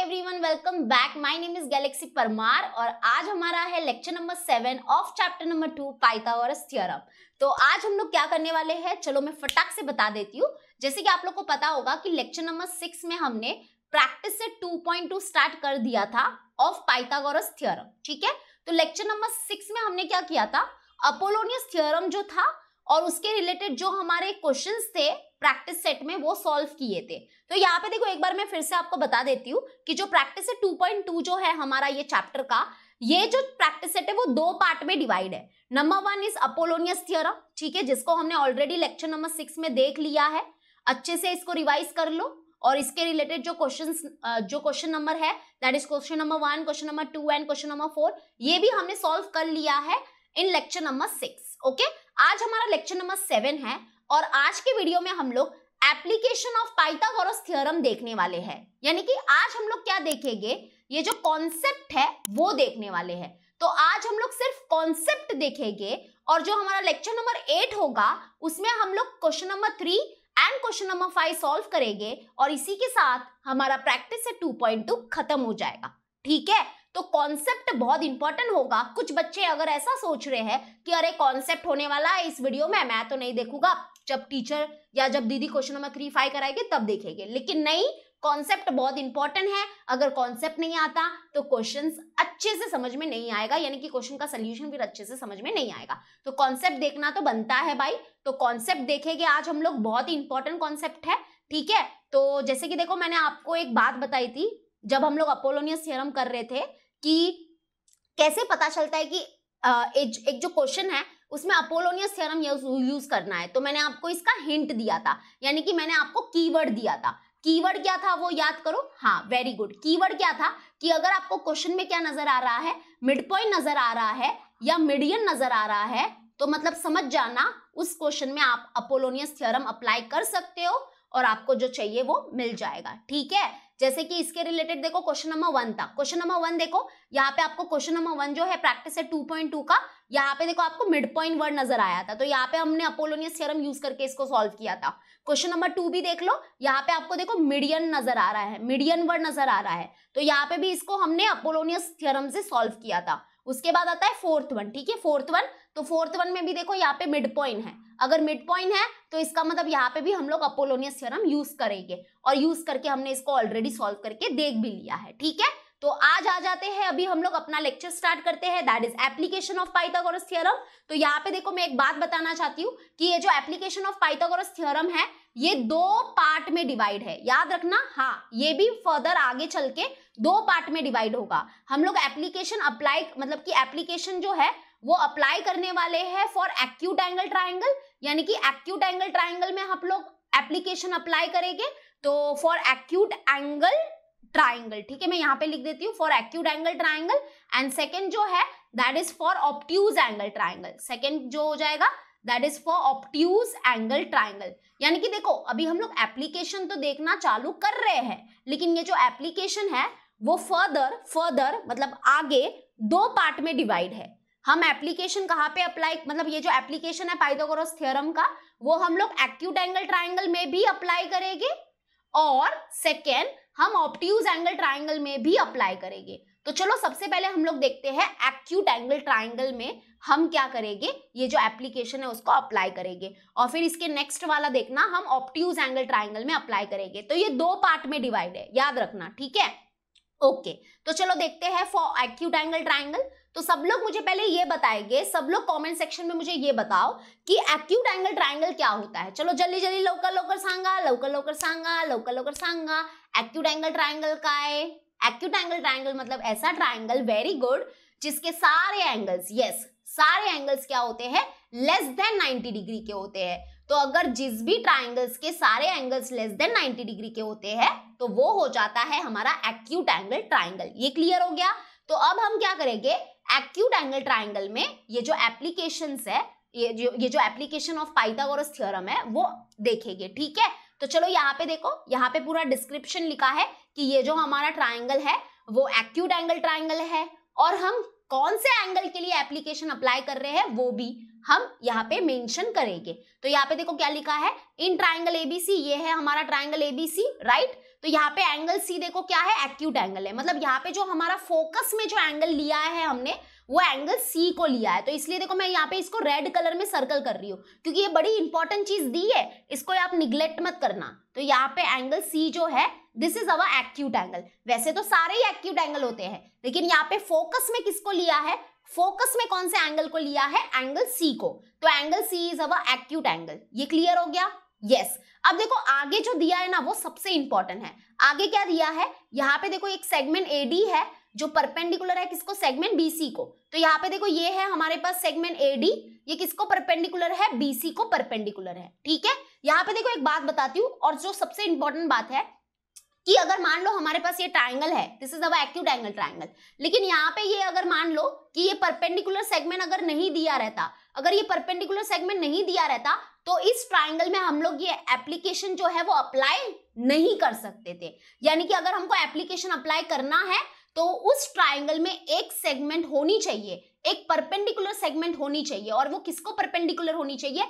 Everyone, welcome back. My name is Galaxy Parmar और आज हमारा है lecture number 7 of chapter number 2 Pythagoras theorem. तो आज हम लोग क्या करने वाले हैं, चलो मैं फटाक से बता देती हूँ। जैसे कि आप लोग को पता होगा कि लेक्चर नंबर 6 में हमने प्रैक्टिस से 2.2 स्टार्ट कर दिया था ऑफ पाइथागोरस थ्योरम। ठीक है, तो लेक्चर नंबर 6 में हमने क्या किया था, अपोलोनियस थ्योरम जो था और उसके रिलेटेड जो हमारे क्वेश्चंस थे प्रैक्टिस सेट में वो सॉल्व किए थे। तो यहाँ पे देखो, एक बार मैं फिर से आपको बता देती हूँ कि जो प्रैक्टिस सेट 2.2 जो है हमारा ये चैप्टर का, ये जो प्रैक्टिस सेट है वो दो पार्ट में डिवाइड है। नंबर 1 इज अपोलोनियस थ्योरम, ठीक है, जिसको हमने ऑलरेडी लेक्चर नंबर 6 में देख लिया है। अच्छे से इसको रिवाइज कर लो और इसके रिलेटेड जो क्वेश्चन नंबर है, that is question number 1, question number 2 and question number 4, ये भी हमने सॉल्व कर लिया है इन लेक्चर नंबर 6। ओके, आज हमारा लेक्चर नंबर 7 है और आज के वीडियो में हम लोग एप्लीकेशन ऑफ पाइथागोरस थ्योरम देखने वाले हैं। यानी कि आज हम लोग क्या देखेंगे, ये जो कॉन्सेप्ट है वो देखने वाले हैं। तो आज हम लोग सिर्फ कॉन्सेप्ट देखेंगे और जो हमारा लेक्चर नंबर 8 होगा उसमें हम लोग question number 3 and question number 5 solve करेंगे और इसी के साथ हमारा प्रैक्टिस से 2.2 खत्म हो जाएगा। ठीक है, तो कॉन्सेप्ट बहुत इंपॉर्टेंट होगा। कुछ बच्चे अगर ऐसा सोच रहे हैं कि अरे कॉन्सेप्ट होने वाला है इस वीडियो में, मैं तो नहीं देखूंगा, जब टीचर या जब दीदी क्वेश्चन नंबर 3, 5 कराएंगे तब देखेंगे। लेकिन नहीं, कॉन्सेप्ट बहुत इंपॉर्टेंट है। अगर कॉन्सेप्ट नहीं आता तो क्वेश्चंस अच्छे से समझ में नहीं आएगा, यानी कि क्वेश्चन का सोल्यूशन फिर अच्छे से समझ में नहीं आएगा। तो कॉन्सेप्ट देखना तो बनता है भाई। तो कॉन्सेप्ट देखेंगे आज हम लोग, बहुत ही इंपॉर्टेंट कॉन्सेप्ट है। ठीक है, तो जैसे कि देखो, मैंने आपको एक बात बताई थी जब हम लोग अपोलोनियस थ्योरम कर रहे थे कि कैसे पता चलता है कि एक जो क्वेश्चन है उसमें अपोलोनियस थ्योरम यूज करना है। तो मैंने आपको इसका हिंट दिया था, यानी कि मैंने आपको कीवर्ड दिया था। कीवर्ड क्या था वो याद करो। हाँ, वेरी गुड। कीवर्ड क्या था कि अगर आपको क्वेश्चन में क्या नजर आ रहा है, मिड पॉइंट नजर आ रहा है या मीडियन नजर आ रहा है, तो मतलब समझ जाना उस क्वेश्चन में आप अपोलोनियस थ्योरम अप्लाई कर सकते हो और आपको जो चाहिए वो मिल जाएगा। ठीक है, जैसे कि इसके रिलेटेड देखो, क्वेश्चन नंबर 1 था। क्वेश्चन नंबर 1 देखो, यहाँ पे आपको क्वेश्चन नंबर 1 जो है प्रैक्टिस है 2.2 का, यहाँ पे देखो आपको मिड पॉइंट वर्ड नजर आया था, तो यहाँ पे हमने अपोलोनियस थ्योरम यूज करके इसको सॉल्व किया था। क्वेश्चन नंबर 2 भी देख लो, यहाँ पे आपको देखो मीडियन नजर आ रहा है, मीडियन वर्ड नजर आ रहा है, तो यहाँ पे भी इसको हमने अपोलोनियस थ्योरम से सॉल्व किया था। उसके बाद आता है फोर्थ वन। ठीक है, फोर्थ वन, तो फोर्थ वन में भी देखो यहाँ पे मिड पॉइंट है। अगर मिड पॉइंट है तो इसका मतलब यहाँ पे भी हम लोग अपोलोनियस थ्योरम यूज करेंगे और यूज करके हमने इसको ऑलरेडी सॉल्व करके देख भी लिया है। ठीक है, तो आज आ जाते हैं, अभी हम लोग अपना लेक्चर स्टार्ट करते हैं, that is application of Pythagoras theorem. तो यहाँ पे देखो, मैं एक बात बताना चाहती हूँ कि ये जो एप्लीकेशन ऑफ पाइथागोरस थ्योरम है ये दो पार्ट में डिवाइड है, याद रखना। हाँ, ये भी फर्दर आगे चल के दो पार्ट में डिवाइड होगा। हम लोग एप्लीकेशन अप्लाई, मतलब कि एप्लीकेशन जो है वो अप्लाई करने वाले हैं फॉर एक्यूट एंगल ट्राइंगल, यानी कि एक्यूट एंगल ट्राइंगल में हम लोग एप्लीकेशन अप्लाई करेंगे। तो फॉर एक्यूट एंगल ट्राइंगल, ठीक है, मैं यहाँ पे लिख देती हूँ for acute angle triangle. And second जो है that is for obtuse angle triangle. Second जो हो जाएगा that is for obtuse angle triangle. यानी कि देखो, अभी हम लोग एप्लीकेशन तो देखना चालू कर रहे हैं, लेकिन ये जो एप्लीकेशन है वो फर्दर मतलब आगे दो पार्ट में डिवाइड है। हम एप्लीकेशन कहाँ पे अप्लाई, मतलब ये जो एप्लीकेशन है पाइथागोरस थ्योरम का, वो हम लोग एक्यूट एंगल ट्राइंगल में भी अप्लाई करेंगे और सेकेंड हम ऑब्ट्यूज एंगल ट्राइंगल में भी अप्लाई करेंगे। तो चलो सबसे पहले हम लोग देखते हैं एक्यूट एंगल ट्राइंगल में हम क्या करेंगे, ये जो एप्लीकेशन है उसको अप्लाई करेंगे और फिर इसके नेक्स्ट वाला देखना हम ऑब्ट्यूज एंगल ट्राइंगल में अप्लाई करेंगे। तो ये दो पार्ट में डिवाइड है, याद रखना। ठीक है, ओके, तो चलो देखते हैं फॉर एक्यूट एंगल ट्राइंगल। तो सब लोग मुझे पहले ये बताएंगे, सब लोग कमेंट सेक्शन में मुझे ये बताओ कि एक्यूट एंगल ट्राइंगल क्या होता है। चलो जल्दी जल्दी, लवकर लवकर सांगा, लवकर लवकर सांगा, लवकर लवकर सांगा। एक्यूट एंगल ट्राइंगल का है, एक्यूट एंगल ट्राइंगल मतलब ऐसा ट्राइंगल, वेरी गुड, जिसके सारे एंगल्स, यस, सारे एंगल्स क्या होते हैं, लेस देन 90 डिग्री के होते हैं। तो अगर जिस भी ट्राइंगल्स के सारे एंगल्स लेस देन 90 डिग्री के होते हैं तो वो हो जाता है हमारा एक्यूट एंगल ट्राइंगल। ये क्लियर हो गया। तो अब हम क्या करेंगे, एक्यूट एंगल ट्राइंगल में ये जो एप्लीकेशंस है, ये जो एप्लीकेशन ऑफ पाइथागोरस थ्योरम है वो देखेंगे। ठीक है, तो चलो यहाँ पे देखो, यहाँ पे पूरा डिस्क्रिप्शन लिखा है कि ये जो हमारा ट्राइंगल है वो एक्यूट एंगल ट्राइंगल है और हम कौन से एंगल के लिए एप्लीकेशन अप्लाई कर रहे हैं वो भी हम यहाँ पे मेंशन करेंगे। तो यहाँ पे देखो क्या लिखा है, इन ट्राइंगल एबीसी, ये है हमारा ट्राइंगल एबीसी, राइट। तो यहाँ पे एंगल सी देखो क्या है, एक्यूट एंगल है, मतलब यहाँ पे जो हमारा फोकस में जो एंगल लिया है हमने वो एंगल सी को लिया है। तो इसलिए देखो मैं यहाँ पे इसको रेड कलर में सर्कल कर रही हूँ क्योंकि ये बड़ी इंपॉर्टेंट चीज दी है, इसको आप निग्लेक्ट मत करना। तो यहाँ पे एंगल सी जो है this is our acute angle. वैसे तो सारे ही एक्यूट एंगल होते हैं लेकिन यहाँ पे फोकस में किसको लिया है, फोकस में कौन से एंगल को लिया है, एंगल सी को। तो angle C is our acute angle. ये क्लियर हो गया? यस। अब देखो आगे जो दिया है ना वो सबसे इंपॉर्टेंट है। आगे क्या दिया है, यहाँ पे देखो एक सेगमेंट एडी है जो परपेंडिकुलर है किसको, सेगमेंट बीसी को। तो यहाँ पे देखो ये है हमारे पास सेगमेंट एडी, ये किसको परपेंडिकुलर है, बीसी को परपेंडिकुलर है। ठीक है, यहाँ पे देखो एक बात बताती हूँ और जो सबसे इंपॉर्टेंट बात है कि अगर मान लो हमारे पास ये ट्राइंगल है, this is our acute angle triangle, लेकिन यहाँ पे ये अगर मान लो कि ये परपेंडिकुलर सेगमेंट अगर नहीं दिया रहता, अगर ये परपेंडिकुलर सेगमेंट नहीं दिया रहता तो इस ट्राइंगल में हम लोग ये एप्लीकेशन जो है वो अप्लाई नहीं कर सकते थे। यानी कि अगर हमको एप्लीकेशन अप्लाई करना है तो उस ट्राइंगल में एक सेगमेंट होनी चाहिए, एक परपेंडिकुलर सेगमेंट होनी चाहिए, और वो किसको परपेंडिकुलर होनी चाहिए,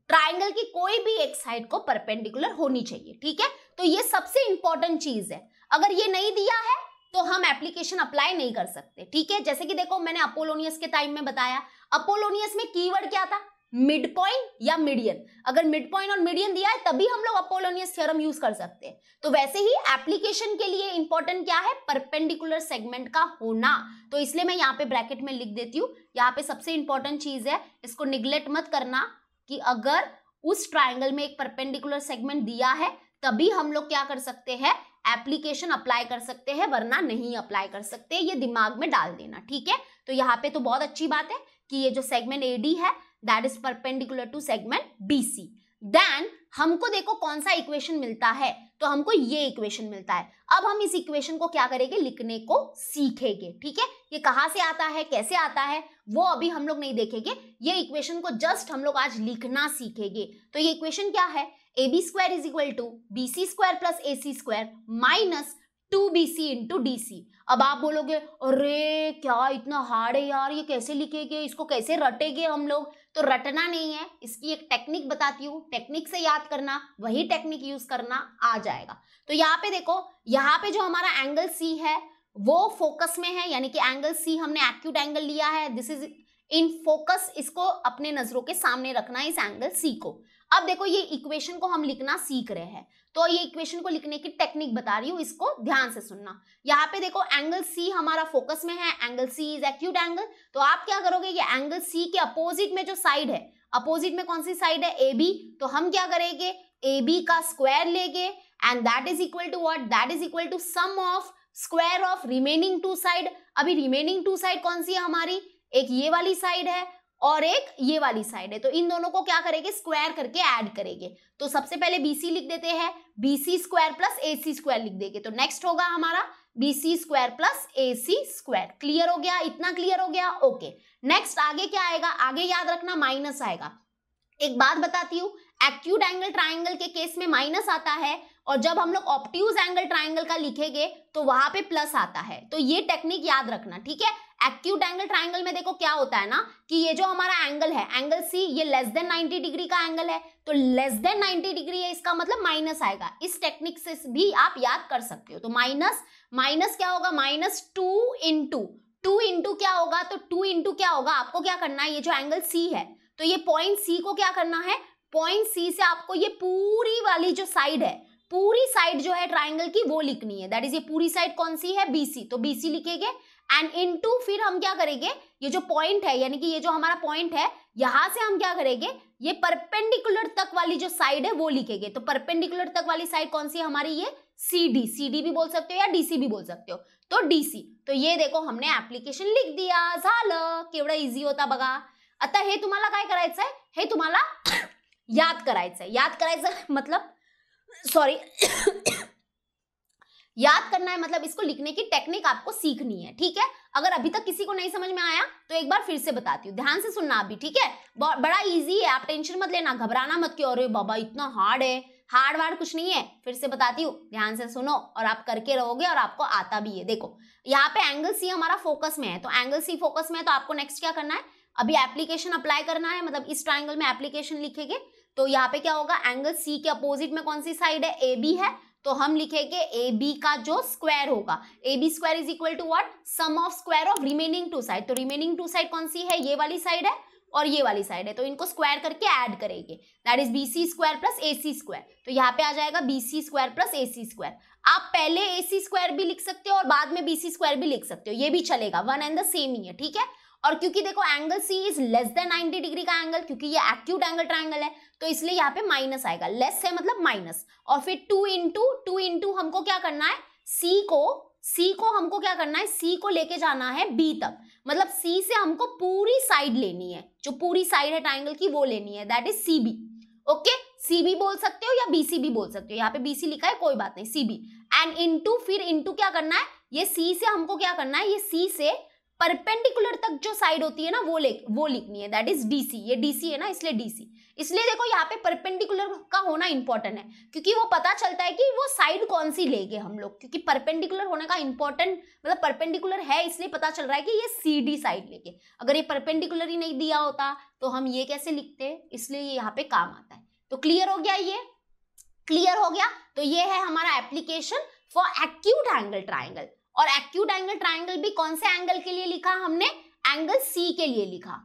ट्राइंगल की कोई भी एक साइड को परपेंडिकुलर होनी चाहिए। ठीक है, तो ये सबसे इंपॉर्टेंट चीज है। अगर ये नहीं दिया है तो हम एप्लीकेशन अप्लाई नहीं कर सकते। ठीक है, जैसे कि देखो मैंने अपोलोनियस के टाइम में बताया, अपोलोनियस में कीवर्ड क्या था, मिड पॉइंट या मीडियन। अगर मिड पॉइंट और मीडियन दिया है तभी हम लोग अपोलोनियस थ्योरम यूज कर सकते हैं। तो वैसे ही एप्लीकेशन के लिए इंपॉर्टेंट क्या है, परपेंडिकुलर सेगमेंट का होना। तो इसलिए मैं यहाँ पे ब्रैकेट में लिख देती हूँ, यहाँ पे सबसे इंपॉर्टेंट चीज है, इसको निग्लेक्ट मत करना कि अगर उस ट्राइंगल में एक परपेंडिकुलर सेगमेंट दिया है तभी हम लोग क्या कर सकते हैं, एप्लीकेशन अप्लाई कर सकते हैं, वरना नहीं अप्लाई कर सकते। ये दिमाग में डाल देना। ठीक है, तो यहाँ पे तो बहुत अच्छी बात है कि ये जो सेगमेंट एडी है that is perpendicular to segment BC. Then हमको देखो कौन सा इक्वेशन मिलता है, तो हमको ये इक्वेशन मिलता है। अब हम इस इक्वेशन को क्या करेंगे, लिखने को सीखेंगे। ठीक है, ये कहाँ से आता है, कैसे आता है, वो अभी हम लोग नहीं देखेंगे, ये इक्वेशन को जस्ट हम लोग आज लिखना सीखेंगे। तो ये इक्वेशन क्या है, AB square is equal to BC square plus AC square minus 2BC into DC। अब आप बोलोगे अरे क्या इतना हार्ड है यार, ये कैसे लिखेंगे, इसको कैसे रटेंगे हम लोग। तो रटना नहीं है, इसकी एक टेक्निक बताती हूँ, टेक्निक से याद करना, वही टेक्निक यूज करना, आ जाएगा। तो यहाँ पे देखो, यहाँ पे जो हमारा एंगल C है वो फोकस में है, यानी कि एंगल C हमने एक्यूट एंगल लिया है, दिस इज इन फोकस। इसको अपने नजरों के सामने रखना है इस एंगल C को। अब देखो ये इक्वेशन को हम लिखना सीख रहे हैं, तो ये इक्वेशन को लिखने की टेक्निक बता रही हूँ, इसको ध्यान से सुनना। यहाँ पे देखो एंगल C हमारा फोकस में है, angle C is acute angle. तो आप क्या करोगे, ये एंगल C के अपोजिट में जो साइड है, अपोजिट में कौन सी साइड है, AB, तो हम क्या करेंगे, AB का स्क्वायर लेंगे and that is equal to what, that is equal to sum of square of remaining two side. अभी रिमेनिंग टू साइड कौन सी है हमारी, एक ये वाली साइड है और एक ये वाली साइड है, तो इन दोनों को क्या करेंगे, स्क्वायर करके ऐड करेंगे। तो सबसे पहले BC लिख देते हैं, BC square plus AC square लिख देंगे, तो नेक्स्ट होगा हमारा BC square plus AC square. Clear हो गया, इतना क्लियर हो गया, ओके। नेक्स्ट आगे क्या आएगा, आगे याद रखना माइनस आएगा। एक बात बताती हूँ, एक्यूट एंगल ट्राइंगल के केस में माइनस आता है, और जब हम लोग ऑब्ट्यूज एंगल ट्राइंगल का लिखेंगे तो वहां पे प्लस आता है। तो ये टेक्निक याद रखना। ठीक है, एक्यूट एंगल ट्राइंगल में देखो क्या होता है ना कि ये जो हमारा एंगल है, एंगल C, ये लेस देन 90 डिग्री का एंगल है, तो लेस देन 90 डिग्री है, इसका मतलब माइनस आएगा। इस टेक्निक से भी आप याद कर सकते हो। तो माइनस क्या होगा, माइनस 2 इंटू क्या होगा, तो 2 इंटू क्या होगा, आपको क्या करना है, ये जो एंगल C है तो ये पॉइंट C को क्या करना है, पॉइंट C से आपको ये पूरी वाली जो साइड है, पूरी साइड जो है ट्राइंगल की वो लिखनी है। दैट इज ये पूरी साइड कौन सी है, BC, तो BC लिखेंगे एंड इनटू फिर हम क्या करेंगे, ये जो पॉइंट है, यानी कि ये जो हमारा पॉइंट है, यहां से हम क्या करेंगे, ये परपेंडिकुलर तक वाली जो साइड है वो लिखेंगे। तो परपेंडिकुलर तक वाली साइड कौन सी है हमारी, ये CD भी बोल सकते हो या DC भी बोल सकते हो, तो DC। तो ये देखो हमने एप्लीकेशन लिख दिया, झालं, केवढं इझी होता बघा। आता हे तुम्हाला काय करायचं आहे, हे तुम्हाला याद करायचं आहे। याद करायचं मतलब सॉरी याद करना है, मतलब इसको लिखने की टेक्निक आपको सीखनी है। ठीक है, अगर अभी तक किसी को नहीं समझ में आया तो एक बार फिर से बताती हूँ, ध्यान से सुनना अभी। ठीक है, बड़ा इजी है, आप टेंशन मत लेना, घबराना मत कि अरे बाबा इतना हार्ड है, हार्ड वार्ड कुछ नहीं है। फिर से बताती हूँ, ध्यान से सुनो और आप करके रहोगे और आपको आता भी है। देखो यहाँ पे एंगल C हमारा फोकस में है, तो एंगल C फोकस में है, तो आपको नेक्स्ट क्या करना है, अभी एप्लीकेशन अप्लाई करना है, मतलब इस ट्राइंगल में एप्लीकेशन लिखेंगे। तो यहाँ पे क्या होगा, एंगल C के अपोजिट में कौन सी साइड है, AB है, तो हम लिखेंगे ए बी का जो स्क्वायर होगा, A B square is equal to what, sum of square of remaining two side. तो रिमेनिंग टू साइड कौन सी है, ये वाली साइड है और ये वाली साइड है, तो इनको स्क्वायर करके ऐड करेंगे, that is BC square plus AC square. तो यहाँ पे आ जाएगा BC square plus AC square. आप पहले एसी स्क्वायर भी लिख सकते हो और बाद में बीसी स्क्वायर भी लिख सकते हो, ये भी चलेगा, वन एंड द सेम ही है, ठीक है। और क्योंकि देखो angle C is less than 90 degree का एंगल, क्योंकि ये एक्यूट एंगल ट्राइंगल है, तो इसलिए यहाँ पे माइनस आएगा, लेस है मतलब माइनस। और फिर 2 इंटू हमको क्या करना है, सी को हमको क्या करना है, सी को लेके जाना है बी तक, मतलब सी से हमको पूरी साइड लेनी है, जो पूरी साइड है ट्राइंगल की वो लेनी है, that is C B. Okay, C B बोल सकते हो या बीसी भी बोल सकते हो, यहाँ पे बीसी लिखा है कोई बात नहीं, सी बी। एंड इंटू, फिर इंटू क्या करना है, ये सी से हमको क्या करना है, ये सी से परपेंडिकुलर तक जो साइड होती है ना वो लिखनी है, दैट इज डीसी। ये डीसी है ना, इसलिए डीसी। इसलिए देखो यहाँ पे परपेंडिकुलर का होना इंपॉर्टेंट है, क्योंकि वो पता चलता है कि वो साइड कौन सी लेंगे हम लोग, क्योंकि परपेंडिकुलर होने का इंपॉर्टेंट मतलब परपेंडिकुलर है, इसलिए पता चल रहा है कि ये सीडी साइड लेके। अगर ये परपेंडिकुलर ही नहीं दिया होता तो हम ये कैसे लिखते, इसलिए ये यहाँ पे काम आता है। तो क्लियर हो गया, ये क्लियर हो गया। तो ये है हमारा application for acute angle triangle. और एक्यूट एंगल ट्राइंगल भी कौन से एंगल के लिए लिखा हमने, एंगल सी के लिए लिखा।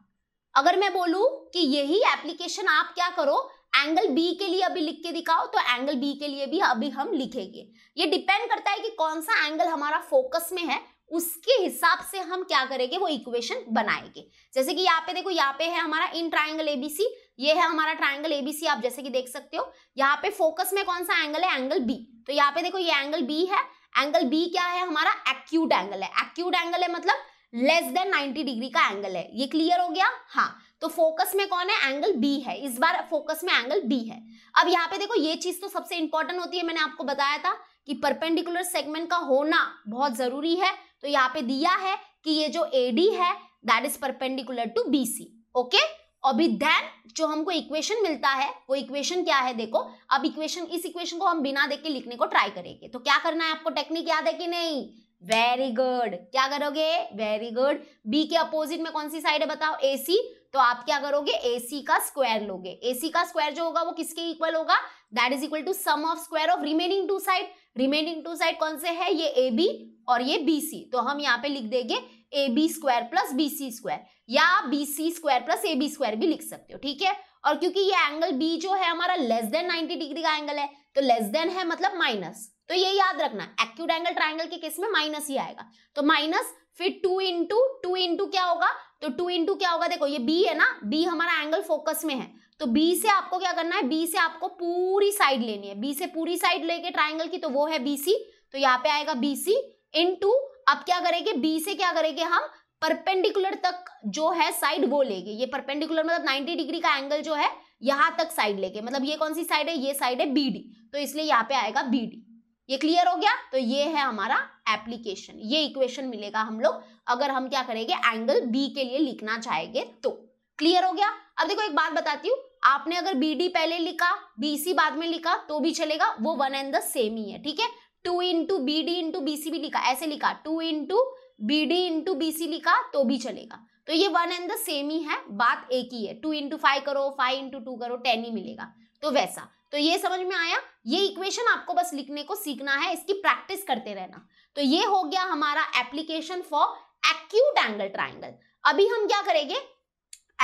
अगर मैं बोलूं कि यही एप्लीकेशन आप क्या करो, एंगल बी के लिए अभी लिख के दिखाओ, तो एंगल बी के लिए भी अभी हम लिखेंगे। ये डिपेंड करता है कि कौन सा एंगल हमारा फोकस में है, उसके हिसाब से हम क्या करेंगे, वो इक्वेशन बनाएंगे। जैसे कि यहाँ पे देखो, यहाँ पे है हमारा इन ट्राइंगल एबीसी, ये है हमारा ट्राइंगल एबीसी, आप जैसे कि देख सकते हो। यहाँ पे फोकस में कौन सा एंगल है, एंगल बी। तो यहाँ पे देखो ये एंगल बी है, एंगल बी क्या है हमारा, एक्यूट एंगल है। एक्यूट एंगल है मतलब लेस देन 90 डिग्री का एंगल है। ये क्लियर हो गया, हाँ। तो फोकस में कौन है, एंगल बी है, इस बार फोकस में एंगल बी है। अब यहाँ पे देखो ये चीज तो सबसे इंपॉर्टेंट होती है, मैंने आपको बताया था कि परपेंडिकुलर सेगमेंट का होना बहुत जरूरी है। तो यहाँ पे दिया है कि ये जो एडी है that is perpendicular to BC. Okay, अभी देन जो हमको इक्वेशन मिलता है वो इक्वेशन क्या है, देखो अब इस इक्वेशन को हम बिना देख के लिखने को ट्राई करेंगे। तो क्या करना है, आपको टेक्निक याद है कि नहीं, वेरी गुड, क्या करोगे, वेरी गुड। बी के अपोजिट में कौन सी साइड है बताओ, एसी। तो आप क्या करोगे, एसी का स्क्वायर लोगे। एसी का स्क्वायर जो होगा वो किसके इक्वल होगा, that is equal to sum of square of remaining two side. Remaining two side कौन से है, ये ए बी और ये बी सी। तो हम यहाँ पे लिख देंगे A B square plus B C square, या B C square plus A B square भी लिख सकते हो, ठीक है। और क्योंकि ये एंगल बी जो है हमारा लेस देन 90 डिग्री का एंगल है, तो लेस देन है मतलब माइनस, तो ये याद रखना, एक्यूट एंगल ट्राइंगल के केस में माइनस ही आएगा। तो माइनस, फिर 2 इंटू क्या होगा, तो 2 इंटू क्या होगा, देखो ये बी है ना, बी हमारा एंगल फोकस में है, तो बी से आपको क्या करना है, बी से आपको पूरी साइड लेनी है, बी से पूरी साइड लेके ट्राइंगल की, तो वो है बीसी। तो यहाँ पे आएगा बीसी इंटू, अब क्या करेंगे, बी से क्या करेंगे हम, परपेंडिकुलर तक जो है साइड वो लेंगे। ये परपेंडिकुलर मतलब 90 डिग्री का एंगल जो है यहां तक साइड लेके, मतलब ये कौन सी साइड है, ये साइड है बीडी, तो इसलिए यहाँ पे आएगा बीडी। ये क्लियर हो गया। तो ये है हमारा एप्लीकेशन, ये इक्वेशन मिलेगा हम लोग अगर हम क्या करेंगे, एंगल बी के लिए लिखना चाहेंगे तो। क्लियर हो गया। अब देखो एक बात बताती हूँ, आपने अगर बीडी पहले लिखा, बीसी बाद में लिखा तो भी चलेगा, वो वन एंड द सेम ही है, ठीक है। 2 इंटू बीडी इंटू बीसी भी लिखा, ऐसे लिखा 2 इंटू बीडी इंटू बीसी लिखा तो भी चलेगा, तो ये वन एंड द सेम ही है, बात एक ही है। 2 इंटू 5 करो, 5 इंटू 2 करो, 10 ही मिलेगा, तो वैसा। तो ये समझ में आया, ये इक्वेशन आपको बस लिखने को सीखना है, इसकी प्रैक्टिस करते रहना। तो ये हो गया हमारा application for acute angle triangle. अभी हम क्या करेंगे,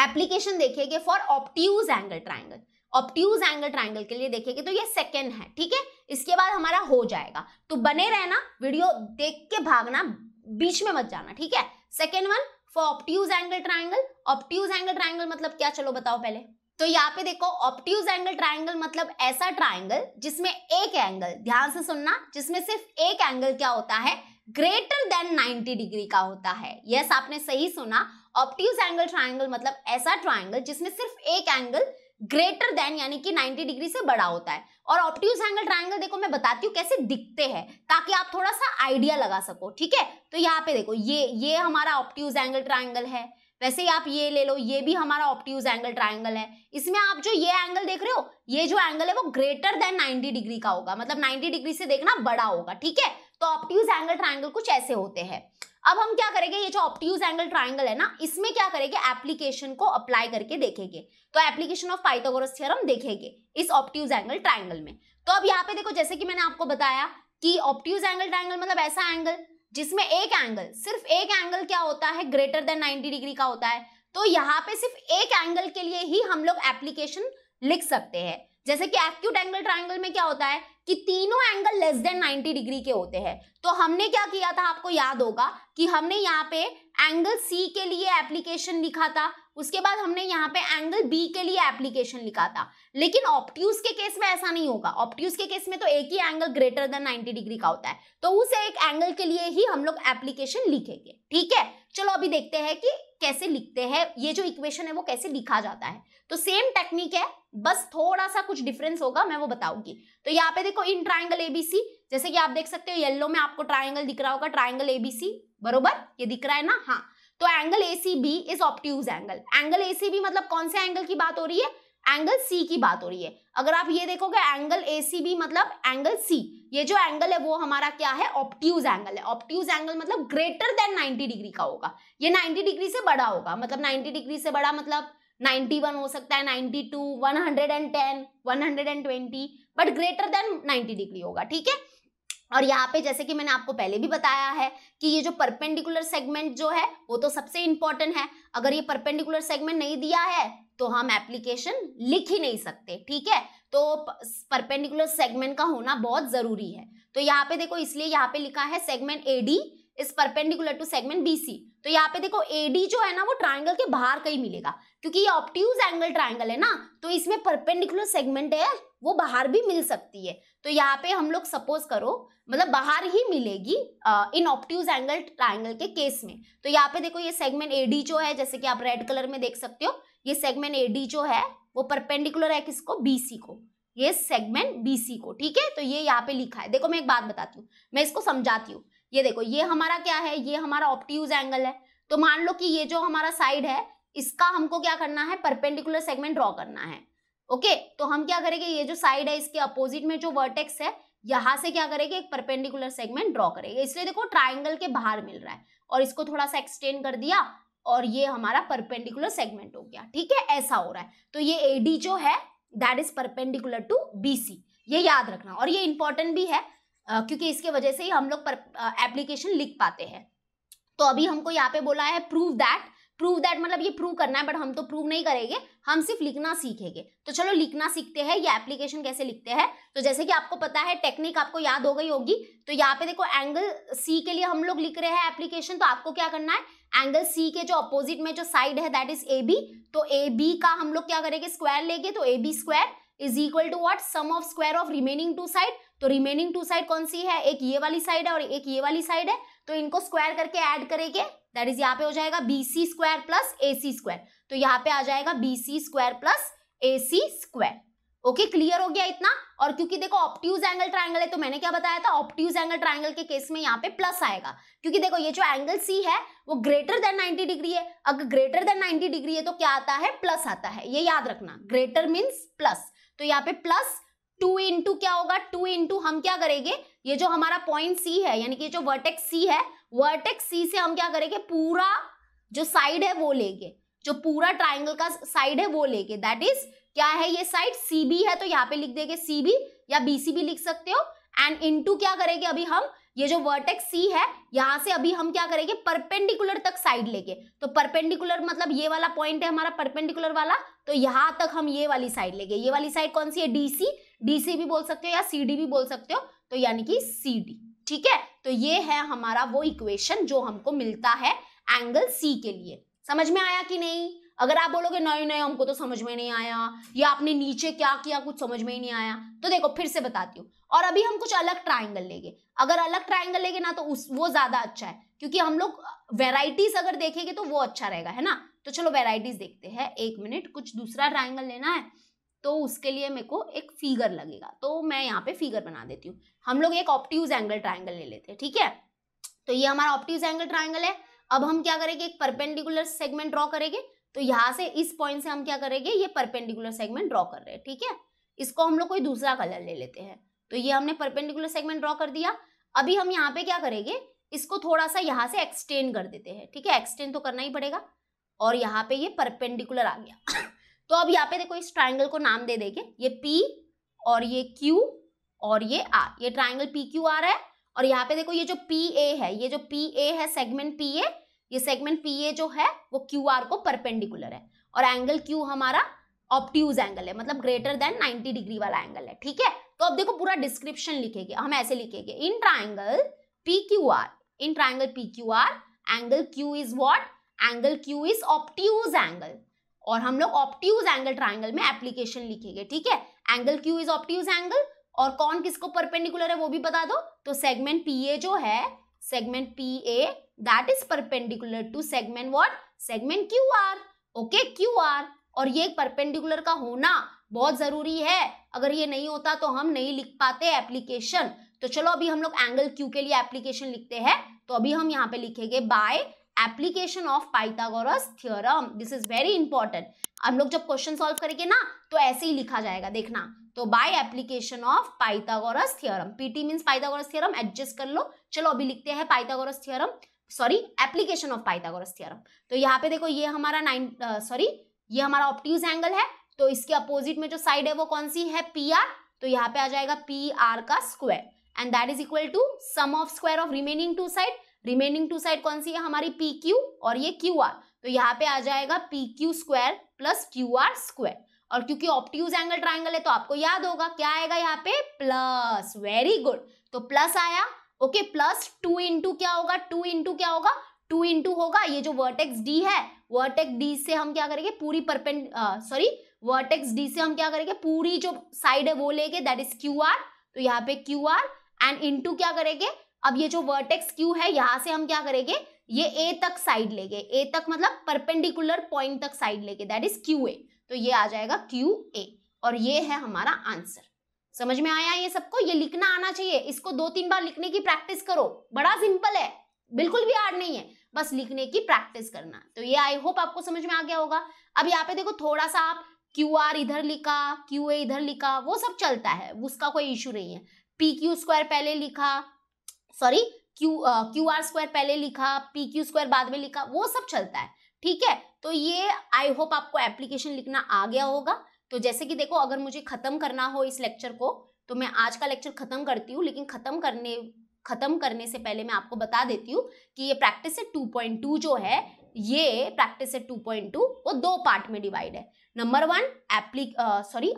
एप्लीकेशन देखेंगे for obtuse angle triangle. Obtuse angle triangle के लिए देखेंगे, तो ये सेकंड है, ठीक है। इसके बाद हमारा हो जाएगा, तो बने रहना, वीडियो देख के भागना, बीच में मत जाना, ठीक है। Second one for obtuse angle triangle. Obtuse angle triangle मतलब क्या, चलो बताओ पहले। तो यहाँ पे देखो, ऑब्ट्यूज एंगल ट्राइंगल मतलब ऐसा ट्राइंगल जिसमें एक एंगल, ध्यान से सुनना, जिसमें सिर्फ एक एंगल क्या होता है, ग्रेटर देन 90 डिग्री का होता है। यस, आपने सही सुना, ऑब्ट्यूज एंगल ट्राइंगल मतलब ऐसा ट्राइंगल जिसमें सिर्फ एक एंगल ग्रेटर देन यानी कि 90 डिग्री से बड़ा होता है। और ऑब्ट्यूज एंगल ट्राइंगल देखो मैं बताती हूँ कैसे दिखते हैं, ताकि आप थोड़ा सा आइडिया लगा सको, ठीक है। तो यहाँ पे देखो, ये हमारा ऑब्ट्यूज एंगल ट्राइंगल है, वैसे ही आप ये ले लो, ये भी हमारा ऑब्ट्यूज एंगल ट्राइंगल है। इसमें आप जो ये एंगल देख रहे हो, ये जो एंगल है वो ग्रेटर देन 90 डिग्री का होगा, मतलब 90 डिग्री से देखना बड़ा होगा, ठीक है। तो ऑब्ट्यूज एंगल ट्राइंगल कुछ ऐसे होते हैं। अब हम क्या करेंगे, ये जो ऑब्ट्यूज एंगल ट्राइंगल है ना, इसमें क्या करेंगे, एप्लीकेशन को अप्लाई करके देखेंगे। तो एप्लीकेशन ऑफ पाइथागोरस थ्योरम देखेंगे इस ऑब्ट्यूज एंगल ट्राइंगल में। तो अब यहाँ पे देखो, जैसे कि मैंने आपको बताया कि ऑब्ट्यूज एंगल ट्राइंगल मतलब ऐसा एंगल जिसमें एक एंगल, सिर्फ एक एंगल क्या होता है, ग्रेटर देन 90 डिग्री का होता है। तो यहाँ पे सिर्फ एक एंगल के लिए ही हम लोग एप्लीकेशन लिख सकते हैं। जैसे कि एक्यूट एंगल ट्राइंगल में क्या होता है कि तीनों एंगल लेस देन 90 डिग्री के होते हैं। तो हमने क्या किया था, आपको याद होगा कि हमने यहाँ पे एंगल सी के लिए एप्लीकेशन लिखा था, उसके बाद हमने यहाँ पे एंगल बी के लिए एप्लीकेशन लिखा था। लेकिन ऑब्ट्यूज के केस में ऐसा नहीं होगा। ऑब्ट्यूज के केस में तो एक ही एंगल ग्रेटर देन 90 डिग्री का होता है, तो उस एक एंगल के लिए ही हम लोग एप्लीकेशन लिखेंगे। ठीक है, चलो अभी देखते हैं कि कैसे लिखते हैं, ये जो इक्वेशन है वो कैसे लिखा जाता है। तो सेम टेक्निक है, बस थोड़ा सा कुछ डिफरेंस होगा, मैं वो बताऊंगी। तो यहाँ पे देखो, इन ट्राइंगल एबीसी, जैसे कि आप देख सकते हो येलो में आपको ट्राइंगल दिख रहा होगा, ट्राइंगल एबीसी, बरोबर, ये दिख रहा है ना। हाँ, तो angle ACB is obtuse angle. Angle ACB मतलब कौन से एंगल की बात हो रही है, एंगल सी की बात हो रही है। अगर आप ये देखोगे एंगल एसीबी मतलब एंगल सी, ये जो एंगल है वो हमारा क्या है, ऑब्ट्यूज एंगल है। ऑब्ट्यूज एंगल मतलब ग्रेटर देन 90 डिग्री का होगा, ये 90 डिग्री से बड़ा होगा। मतलब 90 डिग्री से बड़ा मतलब 91 हो सकता है, 92, 110, 120, बट ग्रेटर देन 90 डिग्री होगा। ठीक है, और यहाँ पे जैसे कि मैंने आपको पहले भी बताया है कि ये जो परपेंडिकुलर सेगमेंट जो है वो तो सबसे इंपॉर्टेंट है। अगर ये परपेंडिकुलर सेगमेंट नहीं दिया है तो हम एप्लीकेशन लिख ही नहीं सकते। ठीक है, तो परपेंडिकुलर सेगमेंट का होना बहुत जरूरी है। तो यहाँ पे देखो, इसलिए यहाँ पे लिखा है segment AD is perpendicular to segment BC. तो यहाँ पे देखो एडी जो है ना वो ट्राइंगल के बाहर कहीं मिलेगा, क्योंकि ये ऑब्ट्यूज एंगल ट्राइंगल है ना, तो इसमें परपेंडिकुलर सेगमेंट है वो बाहर भी मिल सकती है। तो यहाँ पे हम लोग सपोज करो मतलब बाहर ही मिलेगी इन ऑब्ट्यूज एंगल ट्राइंगल के केस में। तो यहाँ पे देखो, ये सेगमेंट एडी जो है, जैसे कि आप रेड कलर में देख सकते हो, ये सेगमेंट एडी जो है वो परपेंडिकुलर है किसको, बीसी को, ये सेगमेंट बीसी को। ठीक है, तो ये यहाँ पे लिखा है। देखो मैं एक बात बताती हूँ, मैं इसको समझाती हूँ। ये देखो, ये हमारा क्या है, ये हमारा ऑब्ट्यूज एंगल है। तो मान लो कि ये जो हमारा साइड है इसका हमको क्या करना है, परपेंडिकुलर सेगमेंट ड्रॉ करना है। ओके, तो हम क्या करेंगे, ये जो साइड है इसके अपोजिट में जो वर्टेक्स है यहां से क्या करेंगे, एक परपेंडिकुलर सेगमेंट ड्रॉ करेंगे। इसलिए देखो ट्राइंगल के बाहर मिल रहा है और इसको थोड़ा सा एक्सटेंड कर दिया और ये हमारा परपेंडिकुलर सेगमेंट हो गया। ठीक है, ऐसा हो रहा है। तो ये एडी जो है that is perpendicular to BC, ये याद रखना। और ये इंपॉर्टेंट भी है क्योंकि इसके वजह से ही हम लोग एप्लीकेशन लिख पाते हैं। तो अभी हमको यहाँ पे बोला है प्रूव दैट मतलब ये प्रूव करना है, बट हम तो प्रूव नहीं करेंगे, हम सिर्फ लिखना सीखेंगे। तो चलो लिखना सीखते हैं, ये एप्लीकेशन कैसे लिखते हैं। तो जैसे कि आपको पता है, टेक्निक आपको याद हो गई होगी। तो यहाँ पे देखो एंगल सी के लिए हम लोग लिख रहे हैं एप्लीकेशन, तो आपको क्या करना है, एंगल सी के जो अपोजिट में जो साइड है दैट इज ए बी, तो ए बी का हम लोग क्या करेंगे, स्क्वायर लेंगे। तो A B square is equal to what, sum of square of remaining two side. तो रिमेनिंग टू साइड कौन सी है, एक ये वाली साइड है और एक ये वाली साइड है, तो इनको स्क्वायर करके ऐड करेंगे, दैट इज यहाँ पे हो जाएगा BC square plus AC square. तो यहाँ पे आ जाएगा BC square plus AC square. Okay, clear हो गया इतना। और क्योंकि देखो ऑब्ट्यूज एंगल ट्राइंगल है, तो मैंने क्या बताया था, ऑब्ट्यूज एंगल ट्राइंगल के केस में यहाँ पे प्लस आएगा, क्योंकि देखो ये जो एंगल C है वो ग्रेटर देन 90 डिग्री है। अगर ग्रेटर देन 90 डिग्री है तो क्या आता है, प्लस आता है, ये याद रखना, ग्रेटर मीन्स प्लस। तो यहाँ पे प्लस 2 इंटू क्या होगा, 2 इंटू हम क्या करेंगे, ये जो हमारा पॉइंट C है यानी कि जो वर्टेक्स C है, वर्टेक्स C से हम क्या करेंगे, पूरा जो साइड है वो लेंगे, जो पूरा ट्राइंगल का साइड है वो लेंगे, दैट इज क्या है, ये साइड CB है, तो यहाँ पे लिख देंगे CB या BC भी लिख सकते हो। एंड इनटू क्या करेंगे, अभी हम ये जो वर्टेक्स C है यहाँ से अभी हम क्या करेंगे, परपेंडिकुलर तक साइड लेंगे। तो परपेंडिकुलर मतलब ये वाला पॉइंट है हमारा परपेंडिकुलर वाला, तो यहाँ तक हम ये वाली साइड लेंगे। ये वाली साइड कौन सी है, DC भी बोल सकते हो या CD भी बोल सकते हो, तो यानी कि CD। ठीक है, तो ये है हमारा वो इक्वेशन जो हमको मिलता है एंगल C के लिए। समझ में आया कि नहीं? अगर आप बोलोगे नहीं नहीं हमको तो समझ में नहीं आया, या आपने नीचे क्या किया कुछ समझ में ही नहीं आया, तो देखो फिर से बताती हूँ। और अभी हम कुछ अलग ट्राइंगल लेंगे। अगर अलग ट्राइंगल लेंगे ना तो वो ज्यादा अच्छा है, क्योंकि हम लोग वेराइटीज अगर देखेंगे तो वो अच्छा रहेगा, है ना। तो चलो वेराइटीज देखते हैं। 1 मिनट, कुछ दूसरा ट्राइंगल लेना है तो उसके लिए मेरे को एक फिगर लगेगा, तो मैं यहाँ पे फिगर बना देती हूँ। हम लोग एक ऑब्ट्यूज एंगल ट्राइंगल ले लेते हैं, ठीक है। तो ये हमारा ऑब्ट्यूज एंगल ट्राइंगल है। अब हम क्या करेंगे, एक परपेंडिकुलर सेगमेंट ड्रॉ करेंगे। तो यहाँ से इस पॉइंट से हम क्या करेंगे, ये परपेंडिकुलर सेगमेंट ड्रॉ कर रहे हैं, ठीक है। इसको हम लोग कोई दूसरा कलर ले लेते हैं। तो ये हमने परपेंडिकुलर सेगमेंट ड्रॉ कर दिया। अभी हम यहाँ पे क्या करेंगे, इसको थोड़ा सा यहाँ से एक्सटेंड कर देते हैं, ठीक है, एक्सटेंड तो करना ही पड़ेगा, और यहाँ पे ये परपेंडिकुलर आ गया। तो अब यहाँ पे देखो इस ट्राइंगल को नाम दे देंगे, ये P और ये Q और ये R, ये ट्राइंगल PQR है। और यहाँ पे देखो ये जो PA है, ये जो PA है सेगमेंट PA, ये सेगमेंट PA जो है वो QR को परपेंडिकुलर है, और एंगल Q हमारा ऑब्ट्यूज एंगल है, मतलब ग्रेटर देन 90 डिग्री वाला एंगल है, ठीक है। तो अब देखो पूरा डिस्क्रिप्शन लिखेंगे, हम ऐसे लिखेंगे, in triangle PQR, in triangle PQR angle Q is what, angle Q is obtuse angle, और हम लोग ऑब्ट्यूज एंगल ट्राइंगल में एप्लीकेशन लिखेंगे, ठीक है। Angle Q is obtuse angle, और कौन किसको परपेंडिकुलर है वो भी बता दो, तो सेगमेंट PA जो है, segment PA that is perpendicular to segment what, segment QR, okay, QR। और ये परपेंडिकुलर का होना बहुत जरूरी है, अगर ये नहीं होता तो हम नहीं लिख पाते एप्लीकेशन। तो चलो अभी हम लोग एंगल Q के लिए एप्लीकेशन लिखते हैं, तो अभी हम यहाँ पे लिखेंगे by application of Pythagoras theorem, this is very important. हम लोग जब क्वेश्चन सॉल्व करेंगे ना तो ऐसे ही लिखा जाएगा, देखना, तो by application of Pythagoras theorem, PT means Pythagoras theorem, adjust कर लो। चलो अभी लिखते हैं Pythagoras theorem, sorry application of Pythagoras theorem. तो यहाँ पे देखो ये हमारा ये हमारा ऑब्ट्यूज एंगल है, तो इसके अपोजिट में जो साइड है वो कौन सी है, PR, तो यहाँ पे आ जाएगा PR का square, and that is equal to sum of square of remaining two side, remaining two side कौन सी है हमारी PQ और ये QR, तो यहाँ पे आ जाएगा PQ square plus QR square, और क्योंकि ऑब्ट्यूज एंगल ट्राइंगल है तो आपको याद होगा क्या आएगा यहाँ पे, प्लस, वेरी गुड, तो प्लस आया, ओके, प्लस 2 इंटू क्या होगा, 2 इंटू क्या होगा, 2 इंटू होगा ये जो वर्टेक्स D है, वर्टेक्स D से हम क्या करेंगे, पूरी वर्टेक्स D से हम क्या करेंगे, पूरी जो साइड है वो लेंगे, दैट इज QR, तो यहाँ पे QR, एंड इंटू क्या करेंगे, अब ये जो वर्टेक्स Q है यहाँ से हम क्या करेंगे, ये A तक साइड लेंगे, A तक मतलब परपेंडिकुलर पॉइंट तक साइड लेंगे, दैट इज QA, तो ये आ जाएगा QA, और ये है हमारा आंसर। समझ में आया ये सबको, ये लिखना आना चाहिए, इसको 2-3 बार लिखने की प्रैक्टिस करो, बड़ा सिंपल है, बिल्कुल भी हार्ड नहीं है, बस लिखने की प्रैक्टिस करना। तो ये आई होप आपको समझ में आ गया होगा। अब यहाँ पे देखो थोड़ा सा आप QR इधर लिखा, QA इधर लिखा, वो सब चलता है, उसका कोई इशू नहीं है। PQ स्क्वायर पहले लिखा, सॉरी QR स्क्वायर पहले लिखा, PQ स्क्वायर बाद में लिखा, वो सब चलता है, ठीक है। तो ये आई होप आपको एप्लीकेशन लिखना आ गया होगा। तो जैसे कि देखो अगर मुझे खत्म करना हो इस लेक्चर को, तो मैं आज का लेक्चर खत्म करती हूँ, लेकिन खत्म करने से पहले मैं आपको बता देती हूँ कि ये प्रैक्टिस सेट 2.2 जो है, ये प्रैक्टिस सेट 2.2 वो 2 पार्ट में डिवाइड है। Number 1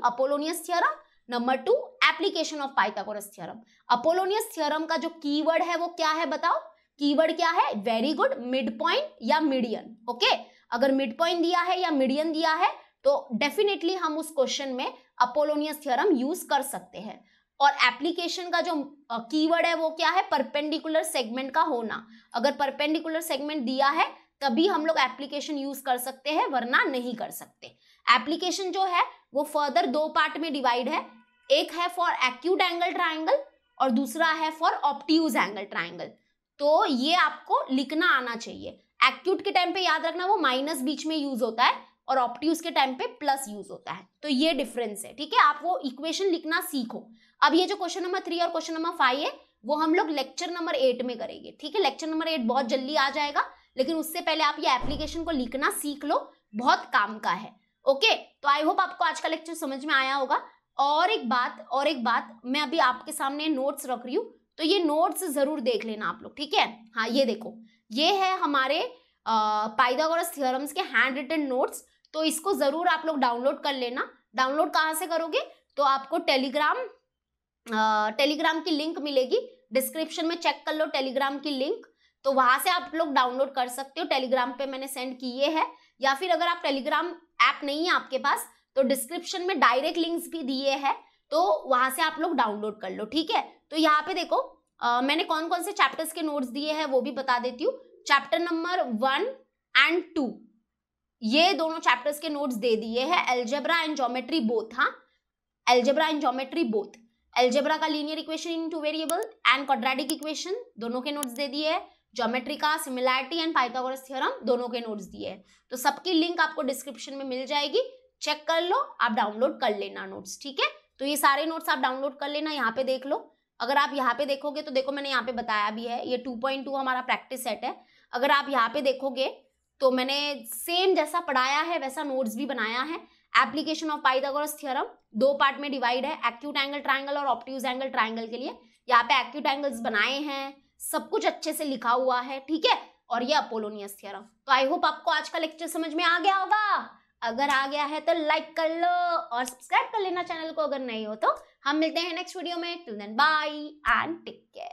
Apollonius theorem, number 2 application of Pythagoras theorem. Apollonius theorem का जो कीवर्ड है वो क्या है बताओ, कीवर्ड क्या है, वेरी गुड, मिड पॉइंट या मीडियन, ओके। अगर मिड पॉइंट दिया है या मीडियन दिया है तो डेफिनेटली हम उस क्वेश्चन में अपोलोनियस थ्योरम यूज कर सकते हैं। और एप्लीकेशन का जो कीवर्ड है वो क्या है, परपेंडिकुलर सेगमेंट का होना, अगर परपेंडिकुलर सेगमेंट दिया है तभी हम लोग एप्लीकेशन यूज कर सकते हैं, वरना नहीं कर सकते। एप्लीकेशन जो है वो फर्दर 2 पार्ट में डिवाइड है, एक है फॉर एक्यूट एंगल ट्राइंगल और दूसरा है फॉर ऑब्ट्यूज एंगल ट्राइंगल। तो ये आपको लिखना आना चाहिए। एक्यूट के टाइम पे याद रखना वो माइनस बीच में यूज होता है और ऑब्ट्यूज के टाइम पे प्लस यूज होता है, तो ये डिफरेंस है, ठीक है। आप वो इक्वेशन लिखना सीखो। अब ये जो क्वेश्चन नंबर 3 और क्वेश्चन नंबर 5 है वो हम लोग लेक्चर नंबर 8 में करेंगे, ठीक है। लेक्चर नंबर 8 बहुत जल्दी आ जाएगा, लेकिन उससे पहले आप ये एप्लीकेशन को लिखना सीख लो, बहुत काम का है, ओके। तो आई होप आपको आज का लेक्चर समझ में आया होगा। और एक बात मैं अभी आपके सामने नोट्स रख रही हूँ, तो ये नोट्स जरूर देख लेना आप लोग, ठीक है। हाँ ये देखो, ये है हमारे पाइथागोरस थ्योरम्स के हैंड रिटन नोट्स, तो इसको जरूर आप लोग डाउनलोड कर लेना। डाउनलोड कहाँ से करोगे, तो आपको टेलीग्राम की लिंक मिलेगी, डिस्क्रिप्शन में चेक कर लो टेलीग्राम की लिंक, तो वहां से आप लोग डाउनलोड कर सकते हो। टेलीग्राम पे मैंने सेंड किए हैं, या फिर अगर आप टेलीग्राम ऐप नहीं है आपके पास तो डिस्क्रिप्शन में डायरेक्ट लिंक्स भी दिए हैं, तो वहां से आप लोग डाउनलोड कर लो, ठीक है। तो यहाँ पे देखो मैंने कौन कौन से चैप्टर्स के नोट्स दिए हैं वो भी बता देती हूँ। चैप्टर नंबर 1 और 2 ये दोनों चैप्टर्स के नोट्स दे दिए हैं, अलजेब्रा एंड ज्योमेट्री बोथ, हाँ algebra and geometry both, algebra का linear equation in 2 variable and quadratic equation दोनों के नोट्स दे दिए हैं, ज्योमेट्री का सिमिलैरिटी एंड पाइथागोरस थ्योरम दोनों के नोट्स दिए हैं। तो सबकी लिंक आपको डिस्क्रिप्शन में मिल जाएगी, चेक कर लो, आप डाउनलोड कर लेना नोट्स, ठीक है। तो ये सारे नोट्स आप डाउनलोड कर लेना, यहाँ पे देख लो। अगर आप यहाँ पे देखोगे तो देखो मैंने यहाँ पे बताया भी है, ये 2.2 हमारा प्रैक्टिस सेट है। अगर आप यहाँ पे देखोगे तो मैंने सेम जैसा पढ़ाया है वैसा नोट्स भी बनाया है। Application of Pythagoras theorem 2 part में डिवाइड है, एक्यूट एंगल ट्राइंगल और ऑब्ट्यूज एंगल ट्राइंगल के लिए। यहाँ पे एक्यूट एंगल्स बनाए हैं, सब कुछ अच्छे से लिखा हुआ है, ठीक है। और ये अपोलोनियस थ्योरम। तो आई होप आपको आज का लेक्चर समझ में आ गया होगा। अगर आ गया है तो लाइक कर लो और सब्सक्राइब कर लेना चैनल को अगर नहीं हो तो। हम मिलते हैं नेक्स्ट वीडियो में। Till then bye and take care.